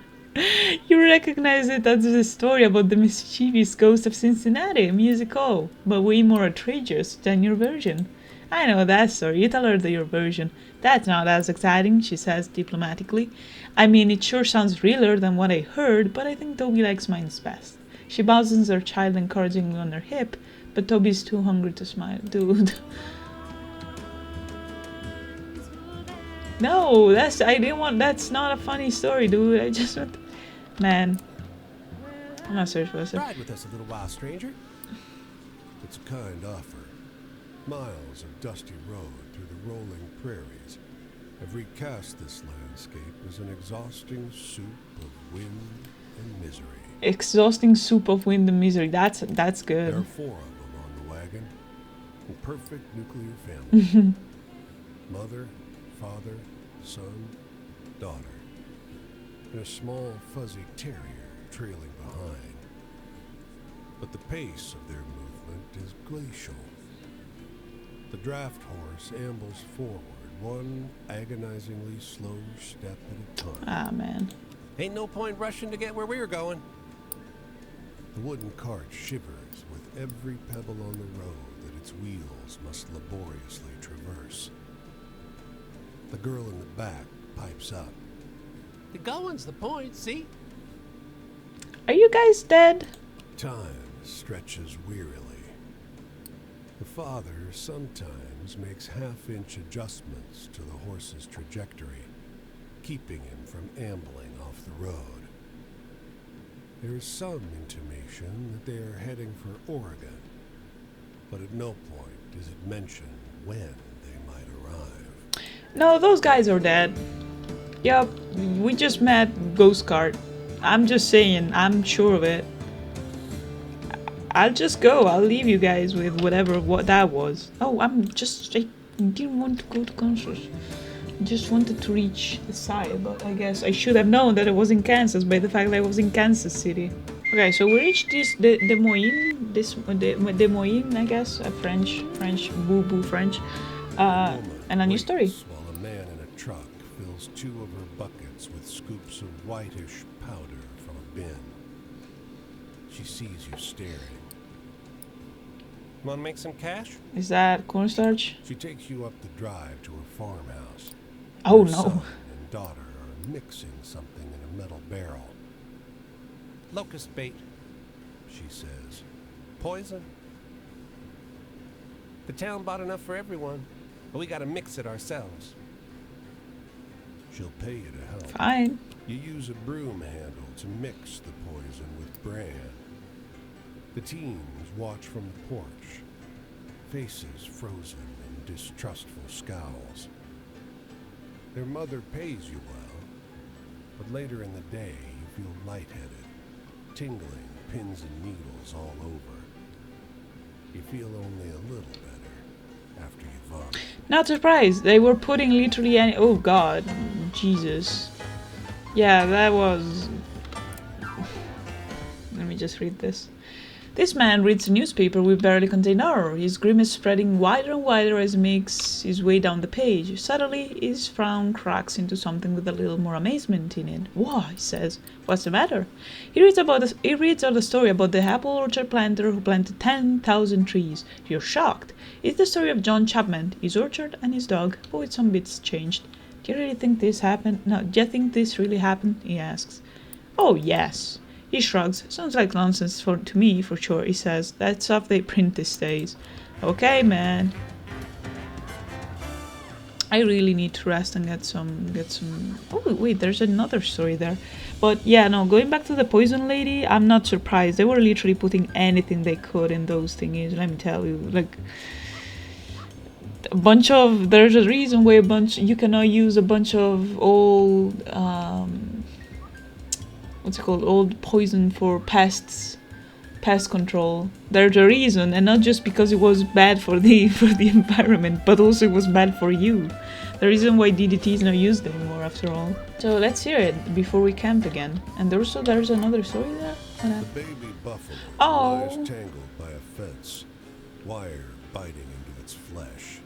You recognize it as a story about the mischievous ghost of Cincinnati, musical, but way more outrageous than your version. I know that story. You tell her your version. That's not as exciting, she says diplomatically. I mean, it sure sounds realer than what I heard, but I think Toby likes mine's best. She bounces her child encouragingly on her hip, but Toby's too hungry to smile. Dude. No, that's not a funny story, dude. I just want... Man. I'm not serious about it. Ride with us a little while, stranger. It's a kind offer. Miles of dusty road through the rolling prairies have recast this landscape as an exhausting soup of wind and misery. Exhausting soup of wind and misery. That's good. There are 4 of them on the wagon. A perfect nuclear family. Mother, father, son, daughter. And a small fuzzy terrier trailing behind. But the pace of their movement is glacial. The draft horse ambles forward, one agonizingly slow step at a time. Ah, man. Ain't no point rushing to get where we were going. The wooden cart shivers with every pebble on the road that its wheels must laboriously traverse. The girl in the back pipes up. The going's the point, see? Are you guys dead? Time stretches wearily. The father sometimes makes half-inch adjustments to the horse's trajectory, keeping him from ambling off the road. There is some intimation that they are heading for Oregon, but at no point is it mentioned when they might arrive. No, those guys are dead. Yup, we just met Ghost Cart. I'm just saying, I'm sure of it. I'll just go. I'll leave you guys with whatever what that was. Oh, I didn't want to go to Kansas. I just wanted to reach the side, but I guess I should have known that it was in Kansas by the fact that I was in Kansas City. Okay, so we reached Des Moines, I guess, French, boo French, and a new story. While a man in a truck fills 2 of her buckets with scoops of whitish powder from a bin. She sees you staring. Want to make some cash? Is that cornstarch? She takes you up the drive to her farmhouse. Oh Her no. son and daughter are mixing something in a metal barrel. Locust bait. She says, Poison. The town bought enough for everyone, but we gotta mix it ourselves. she'll pay you to help. Fine. You use a broom handle to mix the poison with bran. The teens watch from the porch, faces frozen in distrustful scowls. Their mother pays you well, but later in the day you feel lightheaded, tingling pins and needles all over. You feel only a little better after you vomit. Not surprised. They were putting literally any. Oh God, Jesus. Yeah, that was. Let me just read this. This man reads a newspaper with barely contained horror, his grimace spreading wider and wider as he makes his way down the page. Suddenly, his frown cracks into something with a little more amazement in it. Why, he says, what's the matter? He reads out the story about the apple orchard planter who planted 10,000 trees. You're shocked. It's the story of John Chapman, his orchard, and his dog, but with some bits changed. Do you really think this happened? No, do you think this really happened? He asks. Oh, yes. He shrugs. Sounds like nonsense to me, for sure, he says. That stuff they print these days. Okay, man. I really need to rest and get some... Oh, wait, there's another story there. But yeah, no, going back to the poison lady, I'm not surprised. They were literally putting anything they could in those thingies, let me tell you. Like... There's a reason why you cannot use a bunch of old... what's it called? Old poison for pest control. There's a reason, and not just because it was bad for the environment, but also it was bad for you. The reason why DDT is not used anymore, after all. So let's hear it before we camp again. And also there's another story there. The baby buffalo lies tangled by a fence, wire biting into its flesh.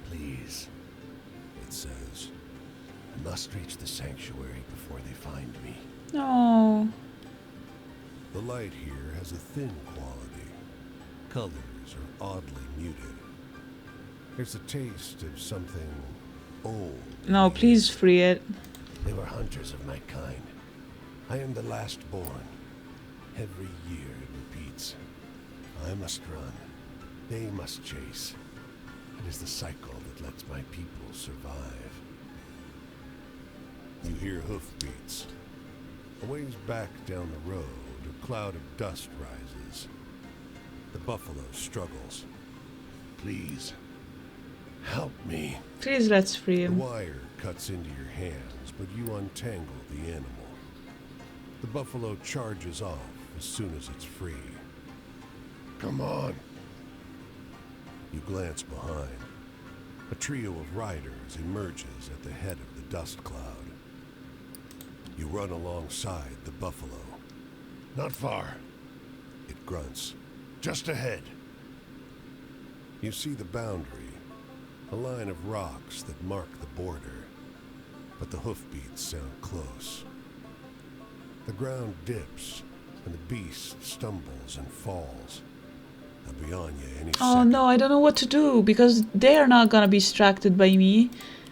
Please, it says, I must reach the sanctuary before they find me. No. The light here has a thin quality. Colors are oddly muted. There's a taste of something old. No, please free it. They were hunters of my kind. I am the last born. Every year it repeats. I must run. They must chase. It is the cycle that lets my people survive. You hear hoofbeats. A ways back down the road, a cloud of dust rises. The buffalo struggles. Please, help me. Please, let's free The him. wire cuts into your hands, but you untangle the animal. The buffalo charges off as soon as it's free. Come on. You glance behind. A trio of riders emerges at the head of the dust cloud. You run alongside the buffalo. Not far. It grunts. Just ahead. You see the boundary, a line of rocks that mark the border, but the hoofbeats sound close. The ground dips, and the beast stumbles and falls. They'll be on you any Oh second. no, I don't know what to do, because they are not gonna be distracted by me.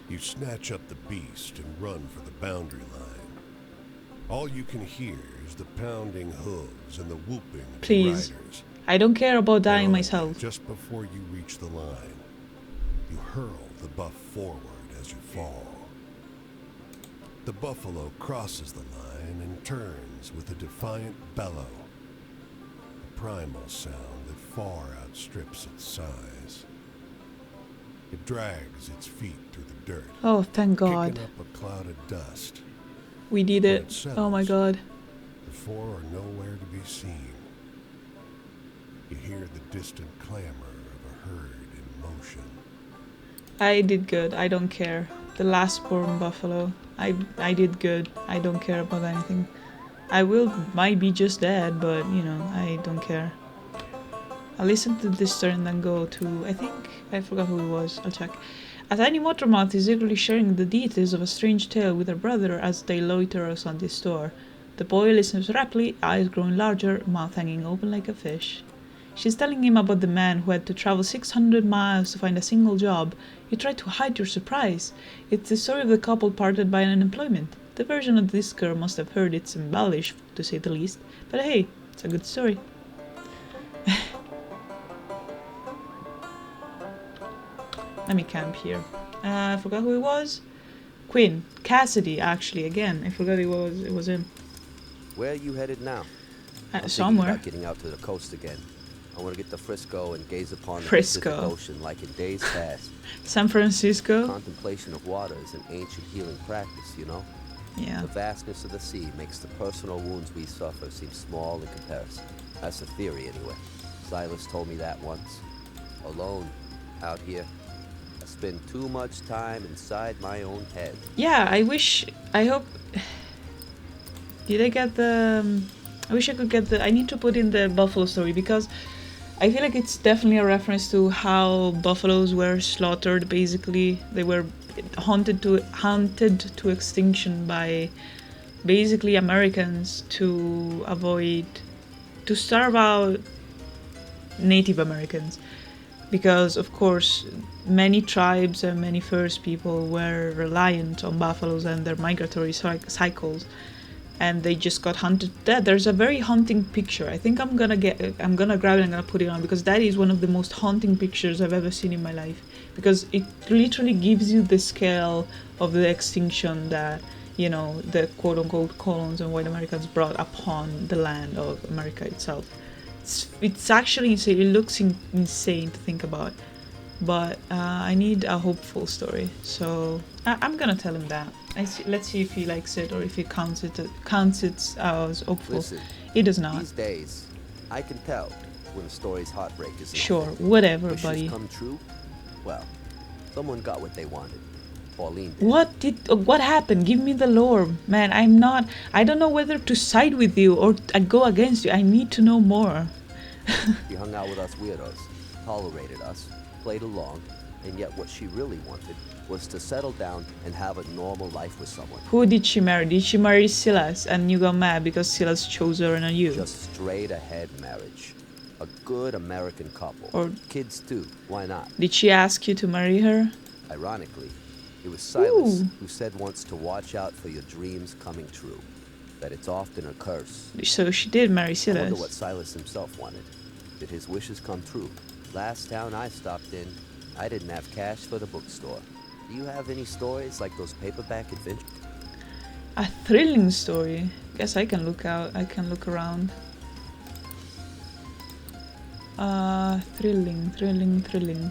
You snatch up the beast and run for the boundary line. All you can hear is the pounding hooves and the whooping of Please. the riders. I don't care about They're dying on you myself. Just before you reach the line, you hurl the buff forward as you fall. The buffalo crosses the line and turns with a defiant bellow, a primal sound that far outstrips its size. It drags its feet through the dirt, Oh, thank God. kicking up a cloud of dust. We did When it. it Oh my settles, God. The four are nowhere to be seen. You hear the distant clamor of a herd in motion. I did good. I don't care. The last born buffalo. I did good. I don't care about anything. Might be just dead, but you know, I don't care. I'll listen to this story and then go to, I forgot who it was. I'll check. A tiny motormouth is eagerly sharing the details of a strange tale with her brother as they loiter outside the store. The boy listens rapidly, eyes growing larger, mouth hanging open like a fish. She's telling him about the man who had to travel 600 miles to find a single job. You try to hide your surprise. It's the story of the couple parted by unemployment. The version of this girl must have heard it's embellished, to say the least. But hey, it's a good story. Let me camp here. I forgot who it was. Quinn. Cassidy, actually, again. I forgot it was him. Where are you headed now? I'm thinking Somewhere. about getting out to the coast again. I want to get to Frisco and gaze upon the Frisco. Pacific Ocean like in days past. San Francisco? Contemplation of water is an ancient healing practice, you know? Yeah. The vastness of the sea makes the personal wounds we suffer seem small in comparison. That's a theory, anyway. Silas told me that once. Alone, out here. I spend too much time inside my own head. Yeah, I hope... Did I get the... I wish I could get the... I need to put in the buffalo story because I feel like it's definitely a reference to how buffaloes were slaughtered, basically. They were hunted to extinction by basically Americans to starve out Native Americans. Because, of course, many tribes and many First people were reliant on buffaloes and their migratory cycles. And they just got hunted to death. There's a very haunting picture. I think I'm gonna grab it and I'm gonna put it on because that is one of the most haunting pictures I've ever seen in my life. Because it literally gives you the scale of the extinction that, you know, the quote-unquote colons and white Americans brought upon the land of America itself. It's actually insane. It looks insane to think about. But I need a hopeful story. So I'm gonna tell him that. Let's see if he likes it or if he counts it as hopeful. Listen, he does not. These days, I can tell when a story's heartbreak is Sure, whatever, wishes buddy. come true. Well, someone got what they wanted. Pauline did. What happened? Give me the lore, man. I don't know whether to side with you or go against you. I need to know more. She hung out with us weirdos, tolerated us, played along, and yet what she really wanted was to settle down and have a normal life with someone. Who did she marry? Did she marry Silas and you got mad because Silas chose her and not you? Just straight ahead marriage. A good American couple. Or kids too, why not? did she ask you to marry her? Ironically, it was Silas Ooh. who said once to watch out for your dreams coming true. That it's often a curse. So she did marry I wonder Silas. what Silas himself wanted. Did his wishes come true? Last town I stopped in, I didn't have cash for the bookstore. Do you have any stories like those paperback adventures? A thrilling story. Guess I can look around. Thrilling. Thrilling.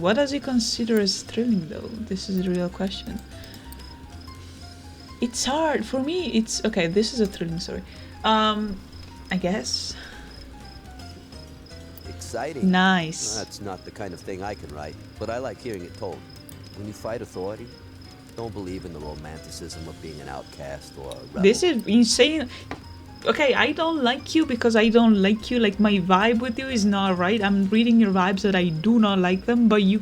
What does he consider as thrilling though? This is a real question. It's hard. For me, it's... Okay, this is a thrilling story. I guess. Exciting. Nice. That's not the kind of thing I can write, but I like hearing it told. When you fight authority, don't believe in the romanticism of being an outcast or a rebel. This is insane. Okay, I don't like you because I don't like you. Like, my vibe with you is not right. I'm reading your vibes that I do not like them, but you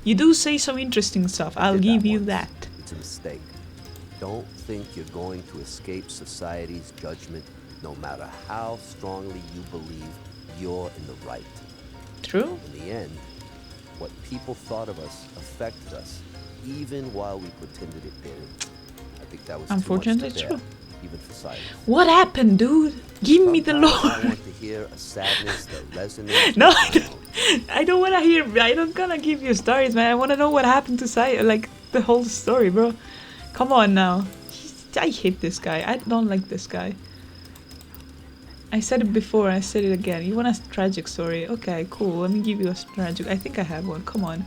do say some interesting stuff. I'll give you once. that. It's a mistake. Don't think you're going to escape society's judgment, no matter how strongly you believe you're in the right. True. In the end, what people thought of us affected us, even while we pretended it didn't. I think that was Unfortunately, too much to true. bear, even for Silas. What happened, dude? Give me the Sometimes I lore. want to hear a sadness that resonates No, with I my don't. own. I don't want to hear. I don't gonna give you stories, man. I want to know what happened to like the whole story, bro. Come on now. I hate this guy. I don't like this guy. I said it before. I said it again. You want a tragic story? Okay, cool. Let me give you a tragic. I think I have one. Come on.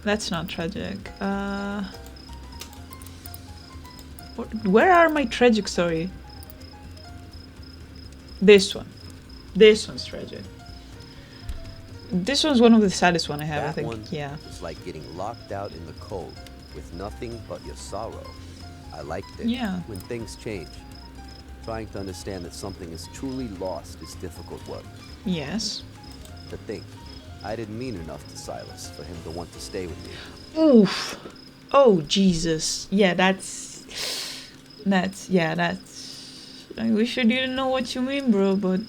That's not tragic. Where are my tragic story? This one. This one's tragic. This one's one of the saddest one I have, I think. Yeah. It's like getting locked out in the cold with nothing but your sorrow. I liked it. Yeah. When things change, trying to understand that something is truly lost is difficult work. Yes. To think, I didn't mean enough to Silas for him to want to stay with me. Oof. Oh, Jesus. Yeah, that's... I wish I didn't know what you mean, bro, but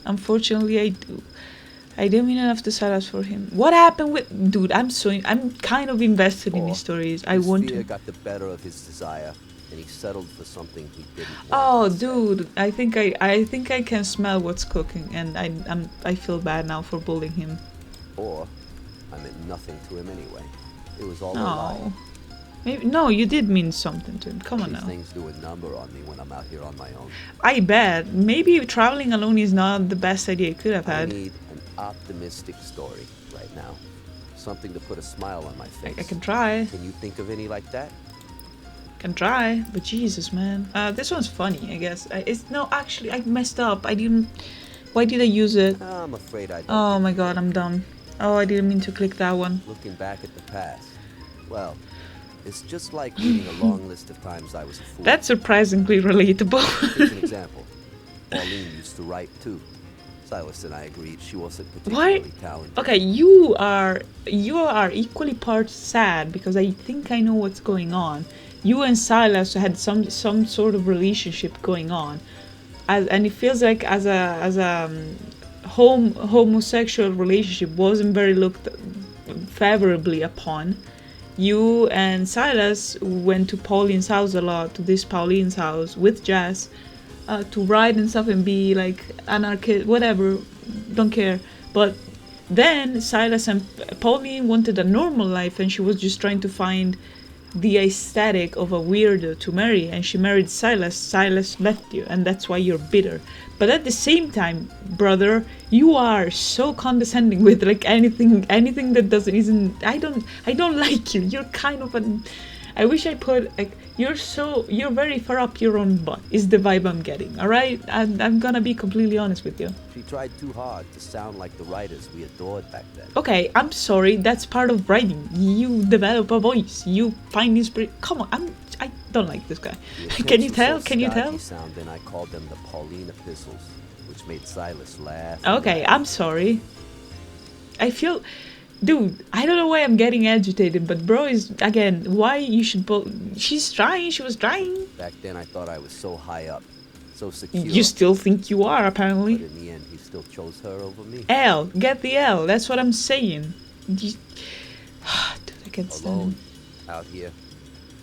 unfortunately I do. I didn't mean enough to Silas for him. What happened with... Dude, I'm kind of invested in these stories. I want to... Fear got the better of his desire, and he settled for something he didn't want. Oh, instead. dude, I think I can smell what's cooking, and I feel bad now for bullying him. Or, I meant nothing to him anyway. It was all a lie. Oh. Maybe, no, you did mean something to him. Come on These now. things do a number on me when I'm out here on my own. I bet. Maybe traveling alone is not the best idea you could have I had. need an optimistic story right now. Something to put a smile on my face. I can try. Can you think of any like that? Can try. But Jesus, man. This one's funny, I guess. Actually, I messed up. I didn't... Why did I use it? I'm afraid I don't. Oh my god, I'm dumb. Oh, I didn't mean to click that one. Looking back at the past, well, it's just like reading a long list of times I was a fool. That's surprisingly relatable. Here's an example. Pauline used to write too. Silas and I agreed she wasn't Why? particularly talented. Okay, you are equally part sad because I think I know what's going on. You and Silas had some sort of relationship going on, and it feels like as a homosexual relationship wasn't very looked favorably upon. You and Silas went to Pauline's house a lot, to this Pauline's house with Jazz, to ride and stuff and be like anarchist, whatever, don't care. But then Silas and Pauline wanted a normal life, and she was just trying to find the aesthetic of a weirdo to marry, and she married Silas. Silas left you, and that's why you're bitter. But at the same time, brother, you are so condescending with like anything that isn't. I don't like you. You're kind of an. I wish I put like you're very far up your own butt. Is the vibe I'm getting. All right, I'm gonna be completely honest with you. She tried too hard to sound like the writers we adored back then. Okay, I'm sorry. That's part of writing. You develop a voice. You find inspiration. Come on, I don't like this guy. Can you tell? Can you tell? Sound, and I called them the Pauline epistles, which made Silas laugh. Okay, I'm sorry. I feel, dude, I don't know why I'm getting agitated, but bro is again. Why you should? She's trying. She was trying. Back then, I thought I was so high up, so secure. You still think you are, apparently. But in the end, he still chose her over me. L, get the L. That's what I'm saying. Dude, I can't stand Alone, him. out here.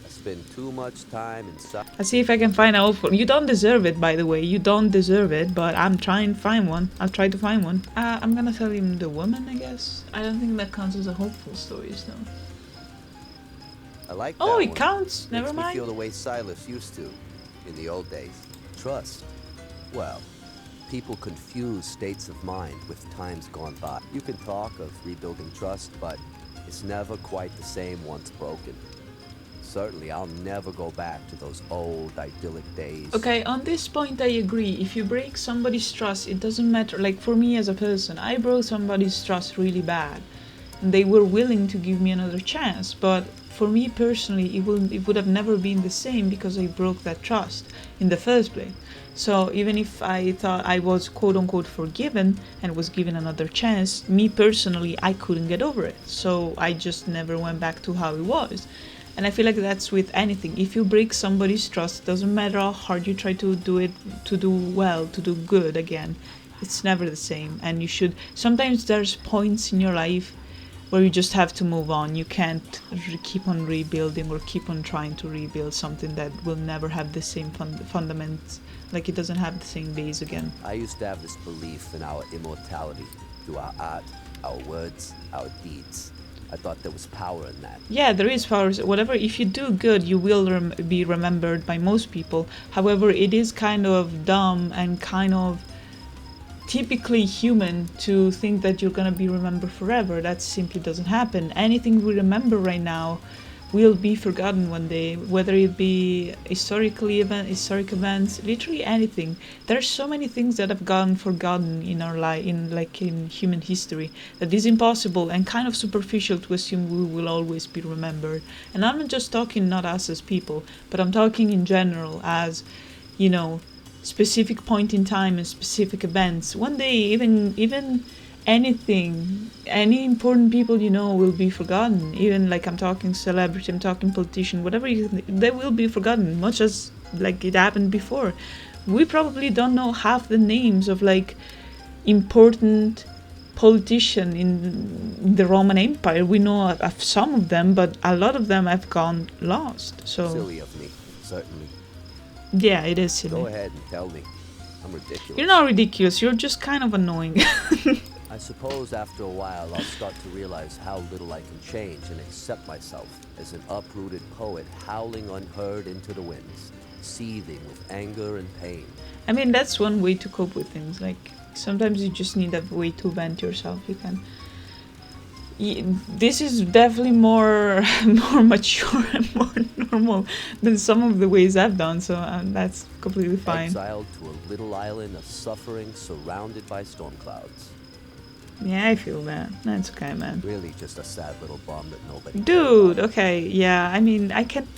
I spend too much time inside. I'll see if I can find a hopeful. You don't deserve it, by the way. You don't deserve it, but I'm trying to find one. I'll try to find one. I'm gonna tell him the woman, I guess. I don't think that counts as a hopeful story, though. I like that Oh, it one. counts. Never Makes me mind. feel the way Silas used to in the old days. Trust. Well, people confuse states of mind with times gone by. You can talk of rebuilding trust, but it's never quite the same once broken. Certainly, I'll never go back to those old idyllic days. Okay, on this point I agree. If you break somebody's trust, it doesn't matter. Like for me as a person, I broke somebody's trust really bad. And they were willing to give me another chance, but for me personally, it would have never been the same because I broke that trust in the first place. So even if I thought I was quote-unquote forgiven and was given another chance, me personally, I couldn't get over it. So I just never went back to how it was. And I feel like that's with anything. If you break somebody's trust, doesn't matter how hard you try to do it, to do well, to do good again, it's never the same. And you should, sometimes there's points in your life where you just have to move on. You can't keep on rebuilding or keep on trying to rebuild something that will never have the same fundamentals. Like it doesn't have the same base again. I used to have this belief in our immortality through our art, our words, our deeds. I thought there was power in that. Yeah, there is power. Whatever, if you do good, you will be remembered by most people. However, it is kind of dumb and kind of typically human to think that you're gonna be remembered forever. That simply doesn't happen. Anything we remember right now, will be forgotten one day, whether it be historic events, literally anything. There's so many things that have gone forgotten in our life, in human history, that is impossible and kind of superficial to assume we will always be remembered. And I'm not just talking not us as people, but I'm talking in general as, specific point in time and specific events. One day, even anything, any important people will be forgotten. Even like I'm talking celebrity, I'm talking politician, whatever they will be forgotten, much as like it happened before. We probably don't know half the names of like important politician in the Roman Empire. We know of some of them, but a lot of them have gone lost. So silly of me, certainly. Yeah, it is silly. Go ahead and tell me. I'm ridiculous. You're not ridiculous, you're just kind of annoying. I suppose after a while I'll start to realize how little I can change and accept myself as an uprooted poet howling unheard into the winds, seething with anger and pain. I mean, that's one way to cope with things. Like, sometimes you just need a way to vent yourself. You can... This is definitely more mature and more normal than some of the ways I've done, so that's completely fine. Exiled to a little island of suffering surrounded by storm clouds. Yeah, I feel that. That's okay, man. Really just a sad little bum that nobody... Dude, okay, yeah, I mean, I can't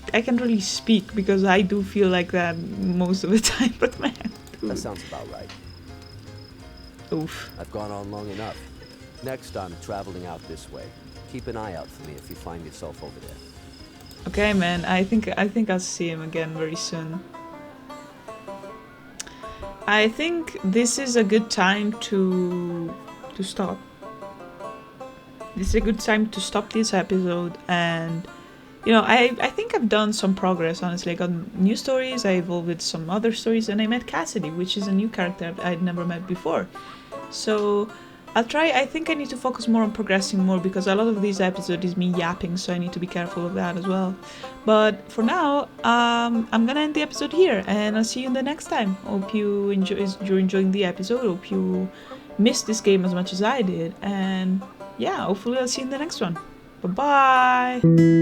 really speak because I do feel like that most of the time, but man, dude. That sounds about right. Oof. I've gone on long enough. Next, I'm traveling out this way. Keep an eye out for me if you find yourself over there. Okay, man. I think I'll see him again very soon. I think this is a good time to stop. This is a good time to stop this episode, and I think I've done some progress. Honestly, I got new stories. I evolved with some other stories, and I met Cassidy, which is a new character I'd never met before. So I'll try. I think I need to focus more on progressing more because a lot of these episodes is me yapping, so I need to be careful of that as well. But for now, I'm gonna end the episode here, and I'll see you in the next time. Hope you're enjoying the episode. Hope you missed this game as much as I did, and yeah, hopefully I'll see you in the next one. Bye bye.